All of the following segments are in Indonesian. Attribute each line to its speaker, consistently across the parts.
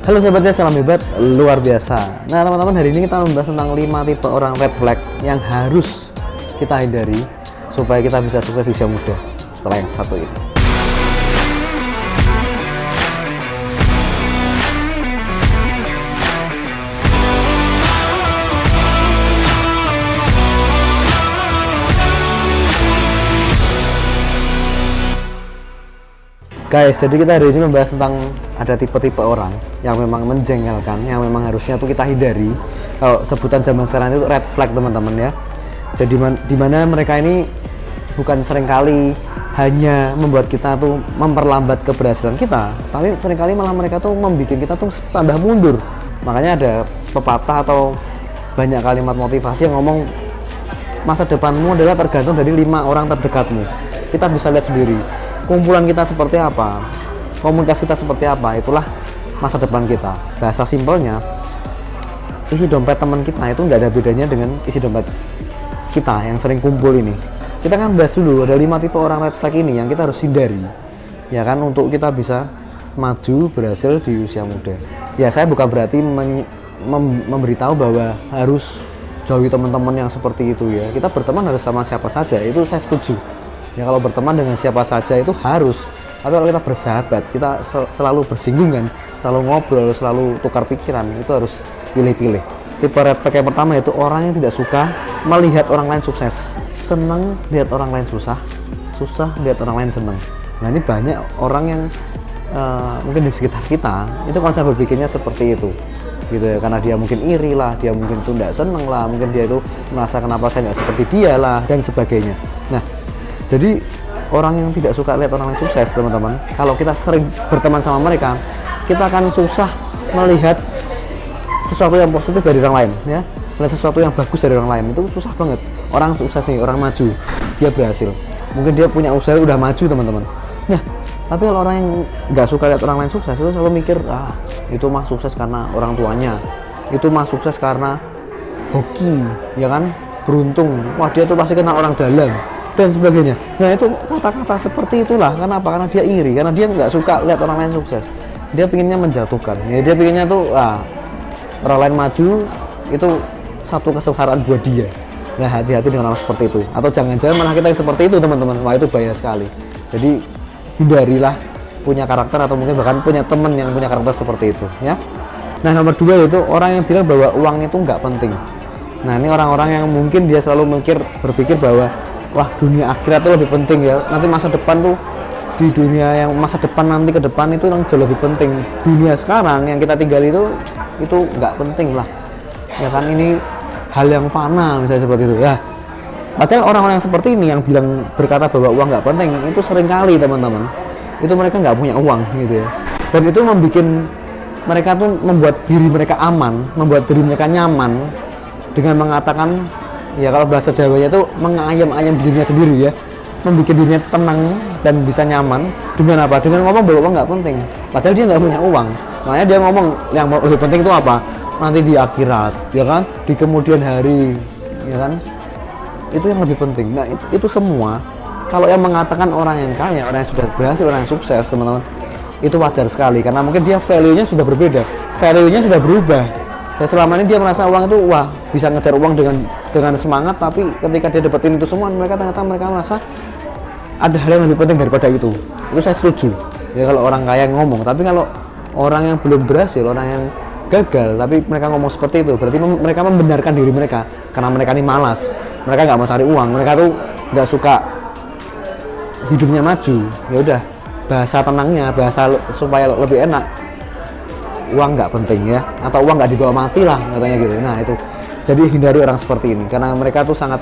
Speaker 1: Halo sahabatnya, salam hebat luar biasa. Nah teman-teman, hari ini kita membahas tentang 5 tipe orang red flag yang harus kita hindari supaya kita bisa sukses di usia muda setelah yang satu ini. Guys, jadi kita hari ini membahas tentang ada tipe-tipe orang yang memang menjengkelkan, yang memang harusnya tuh kita hindari. Kalau sebutan zaman sekarang itu red flag teman-teman ya. Jadi dimana mereka ini bukan seringkali hanya membuat kita tuh memperlambat keberhasilan kita, tapi seringkali malah mereka tuh membuat kita tuh tambah mundur. Makanya ada pepatah atau banyak kalimat motivasi yang ngomong masa depanmu adalah tergantung dari 5 orang terdekatmu. Kita bisa lihat sendiri kumpulan kita seperti apa, komunitas kita seperti apa, itulah masa depan kita. Bahasa simpelnya, isi dompet teman kita itu nggak ada bedanya dengan isi dompet kita yang sering kumpul ini. Kita kan bahas dulu, ada 5 tipe orang red flag ini yang kita harus hindari, ya kan, untuk kita bisa maju berhasil di usia muda. Ya, saya bukan berarti memberitahu bahwa harus jauhi teman-teman yang seperti itu ya. Kita berteman harus sama siapa saja, itu saya setuju. Ya, kalau berteman dengan siapa saja itu harus. Tapi kalau kita bersahabat, kita selalu bersinggungan, selalu ngobrol, selalu tukar pikiran, itu harus pilih-pilih. Tipe red flag yang pertama itu orang yang tidak suka melihat orang lain sukses. Senang lihat orang lain susah, susah lihat orang lain senang. Nah, ini banyak orang yang mungkin di sekitar kita itu konsep berpikirnya seperti itu, gitu ya. Karena dia mungkin iri lah, dia mungkin tuh tidak senang lah, mungkin dia itu merasa kenapa saya nggak seperti dia lah, dan sebagainya. Nah, jadi orang yang tidak suka lihat orang lain sukses, teman-teman, kalau kita sering berteman sama mereka, kita akan susah melihat sesuatu yang positif dari orang lain, ya, melihat sesuatu yang bagus dari orang lain. Itu susah banget. Orang sukses nih, orang maju, dia berhasil, mungkin dia punya usaha udah maju, teman-teman. Nah, tapi kalau orang yang nggak suka lihat orang lain sukses, itu selalu mikir, itu mah sukses karena orang tuanya, itu mah sukses karena hoki, ya kan, beruntung, wah dia tuh pasti kenal orang dalam, dan sebagainya. Nah, itu kata-kata seperti itulah. Kenapa? Karena dia iri, karena dia nggak suka lihat orang lain sukses. Dia pinginnya menjatuhkan, ya, dia pinginnya tuh orang lain maju, itu satu kesengsaraan buat dia. Nah, hati-hati dengan orang seperti itu. Atau jangan-jangan malah kita yang seperti itu, teman-teman. Wah, itu bahaya sekali. Jadi hindarilah punya karakter, atau mungkin bahkan punya teman yang punya karakter seperti itu, ya. Nah, nomor 2 itu orang yang bilang bahwa uang itu nggak penting. Nah, ini orang-orang yang mungkin dia selalu berpikir bahwa wah, dunia akhirat itu lebih penting ya. Nanti masa depan tuh, di dunia yang masa depan nanti ke depan itu yang jauh lebih penting. Dunia sekarang yang kita tinggal itu nggak penting lah. Ya kan, ini hal yang fana misalnya seperti itu ya. Padahal orang-orang yang seperti ini yang berkata bahwa uang nggak penting, itu seringkali, teman-teman, itu mereka nggak punya uang gitu ya. Dan itu mereka tuh membuat diri mereka aman, membuat diri mereka nyaman dengan mengatakan, ya kalau bahasa Jawanya itu mengayam-ayam dirinya sendiri ya, membuat dirinya tenang dan bisa nyaman dengan apa? Dengan ngomong bahwa uang nggak penting, padahal dia nggak punya uang. Makanya dia ngomong yang lebih penting itu apa? Nanti di akhirat, ya kan, di kemudian hari, ya kan, itu yang lebih penting. Nah, itu semua kalau yang mengatakan orang yang kaya, orang yang sudah berhasil, orang yang sukses, teman-teman, itu wajar sekali karena mungkin dia value-nya sudah berbeda, value-nya sudah berubah. Dan selama ini dia merasa uang itu, wah, bisa ngejar uang dengan semangat, tapi ketika dia dapetin itu semua, mereka merasa ada hal yang lebih penting daripada itu. Itu saya setuju ya kalau orang kaya ngomong. Tapi kalau orang yang belum berhasil, orang yang gagal, tapi mereka ngomong seperti itu, berarti mereka membenarkan diri mereka karena mereka ini malas, mereka nggak mau cari uang, mereka tuh nggak suka hidupnya maju. Ya udah, bahasa tenangnya, bahasa supaya lebih enak, uang nggak penting ya, atau uang nggak dibawa mati lah, katanya gitu. Nah, itu jadi hindari orang seperti ini karena mereka tuh sangat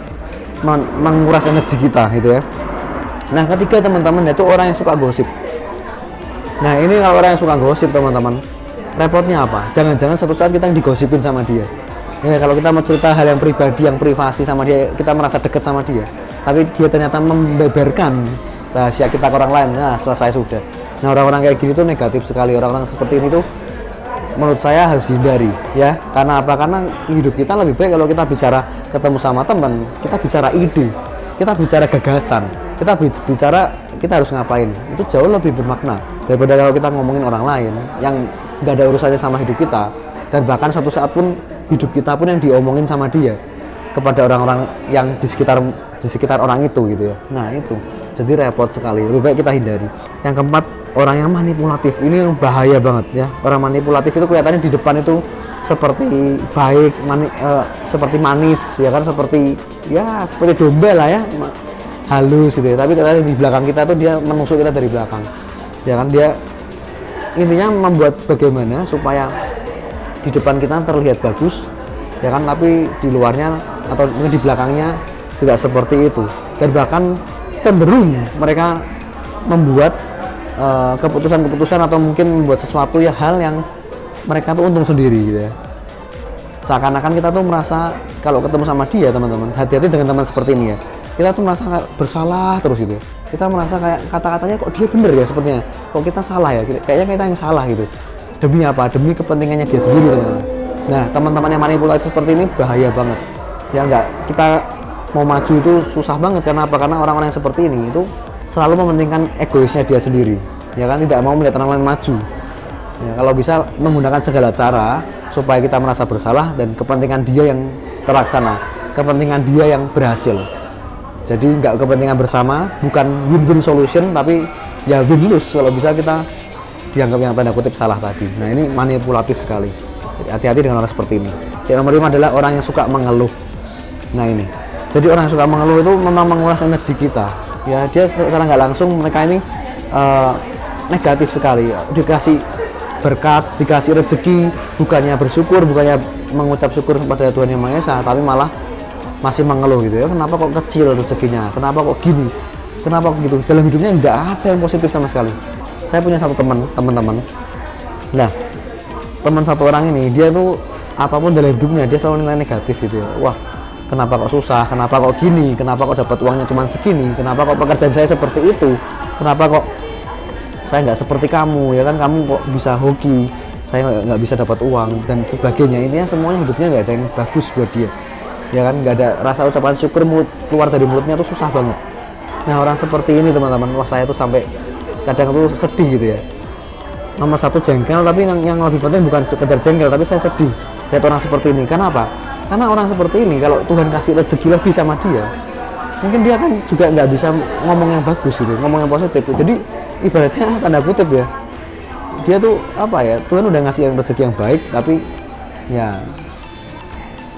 Speaker 1: menguras energi kita gitu ya. Nah, ketiga, teman-teman, itu orang yang suka gosip. Nah, ini kalau orang yang suka gosip, teman-teman, repotnya apa? Jangan-jangan suatu saat kita digosipin sama dia ya. Kalau kita mau cerita hal yang pribadi, yang privasi sama dia, kita merasa dekat sama dia, tapi dia ternyata membeberkan rahasia kita ke orang lain, nah selesai sudah. Nah, orang-orang kayak gini tuh negatif sekali. Orang-orang seperti ini tuh menurut saya harus dihindari ya. Karena apa? Karena hidup kita lebih baik kalau kita bicara ketemu sama teman, kita bicara ide, kita bicara gagasan, kita bicara kita harus ngapain. Itu jauh lebih bermakna daripada kalau kita ngomongin orang lain yang nggak ada urusannya sama hidup kita, dan bahkan suatu saat pun hidup kita pun yang diomongin sama dia kepada orang-orang yang di sekitar orang itu gitu ya. Nah itu jadi repot sekali, lebih baik kita hindari. Yang keempat, orang yang manipulatif. Ini yang bahaya banget ya. Orang manipulatif itu kelihatannya di depan itu seperti baik, seperti manis ya kan, seperti domba lah ya, halus gitu ya. Tapi ternyata di belakang kita tuh dia menusuk kita dari belakang ya kan. Dia intinya membuat bagaimana supaya di depan kita terlihat bagus ya kan, tapi di luarnya atau di belakangnya tidak seperti itu. Dan bahkan cenderung mereka membuat keputusan-keputusan atau mungkin membuat sesuatu ya hal yang mereka tuh untung sendiri gitu ya. Seakan-akan kita tuh merasa kalau ketemu sama dia, teman-teman, hati-hati dengan teman seperti ini ya. Kita tuh merasa kayak bersalah terus gitu. Kita merasa kayak kata-katanya kok dia bener ya sepertinya. Kok kita salah ya? Kayaknya kita yang salah gitu. Demi apa? Demi kepentingannya dia sendiri, teman-teman. Nah, teman-teman yang manipulatif seperti ini bahaya banget. Ya enggak, kita mau maju itu susah banget. Karena apa? Karena orang-orang yang seperti ini itu selalu mementingkan egoisnya dia sendiri. Ya kan, tidak mau melihat orang lain maju. Ya, kalau bisa menggunakan segala cara supaya kita merasa bersalah dan kepentingan dia yang terlaksana, kepentingan dia yang berhasil. Jadi nggak kepentingan bersama, bukan win-win solution, tapi ya win-lose kalau bisa kita dianggap yang tanda kutip salah tadi. Nah ini manipulatif sekali. Jadi hati-hati dengan orang seperti ini. Yang nomor 5 adalah orang yang suka mengeluh. Nah ini, jadi orang yang suka mengeluh itu memang menguras energi kita. Ya dia secara nggak langsung mereka ini negatif sekali. Dikasih berkat, dikasih rezeki, bukannya bersyukur, bukannya mengucap syukur kepada Tuhan Yang Maha Esa, tapi malah masih mengeluh gitu ya. Kenapa kok kecil rezekinya? Kenapa kok gini? Kenapa kok gitu? Dalam hidupnya nggak ada yang positif sama sekali. Saya punya satu teman-teman. Nah, teman satu orang ini dia tuh apapun dalam hidupnya dia selalu nilai negatif gitu ya. Wah, kenapa kok susah? Kenapa kok gini? Kenapa kok dapat uangnya cuma segini? Kenapa kok pekerjaan saya seperti itu? Kenapa kok saya nggak seperti kamu ya kan, kamu kok bisa hoki, saya nggak bisa dapat uang dan sebagainya. Intinya semuanya hidupnya nggak ada yang bagus buat dia ya kan, nggak ada rasa ucapan syukur keluar dari mulutnya tuh susah banget. Nah orang seperti ini teman-teman, wah saya tuh sampai kadang tuh sedih gitu ya. Nomor satu jengkel, tapi yang lebih penting bukan sekedar jengkel, tapi saya sedih lihat orang seperti ini. Kenapa? Karena orang seperti ini kalau Tuhan kasih rezeki lebih sama dia, mungkin dia kan juga nggak bisa ngomong yang bagus gitu, ngomong yang positif. Jadi ibaratnya tanda kutip ya, dia tuh apa ya, Tuhan udah ngasih yang rezeki yang baik, tapi ya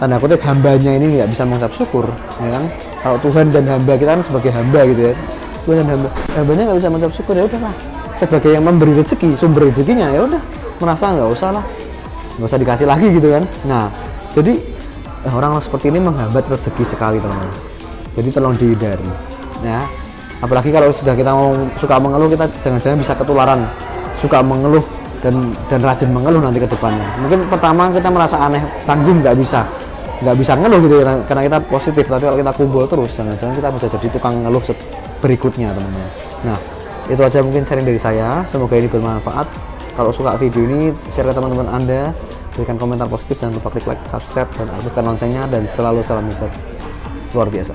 Speaker 1: tanda kutip hambanya ini nggak bisa mengucap syukur ya kan. Kalau Tuhan dan hamba, kita kan sebagai hamba gitu ya, Tuhan dan hambanya nggak bisa mengucap syukur, ya udahlah sebagai yang memberi rezeki, sumber rezekinya, ya udah merasa nggak usah dikasih lagi gitu kan. Nah jadi orang seperti ini menghambat rezeki sekali teman-teman, jadi tolong dihindari ya. Apalagi kalau sudah kita mau suka mengeluh, kita jangan-jangan bisa ketularan suka mengeluh dan rajin mengeluh nanti ke depannya. Mungkin pertama kita merasa aneh, canggung, nggak bisa ngeluh gitu ya, karena kita positif. Tapi kalau kita kumpul terus, jangan-jangan kita bisa jadi tukang ngeluh berikutnya teman-teman. Nah itu aja mungkin sharing dari saya, semoga ini bermanfaat. Kalau suka video ini, share ke teman-teman Anda, berikan komentar positif, jangan lupa klik like, subscribe, dan aktifkan loncengnya, dan selalu salam hebat luar biasa.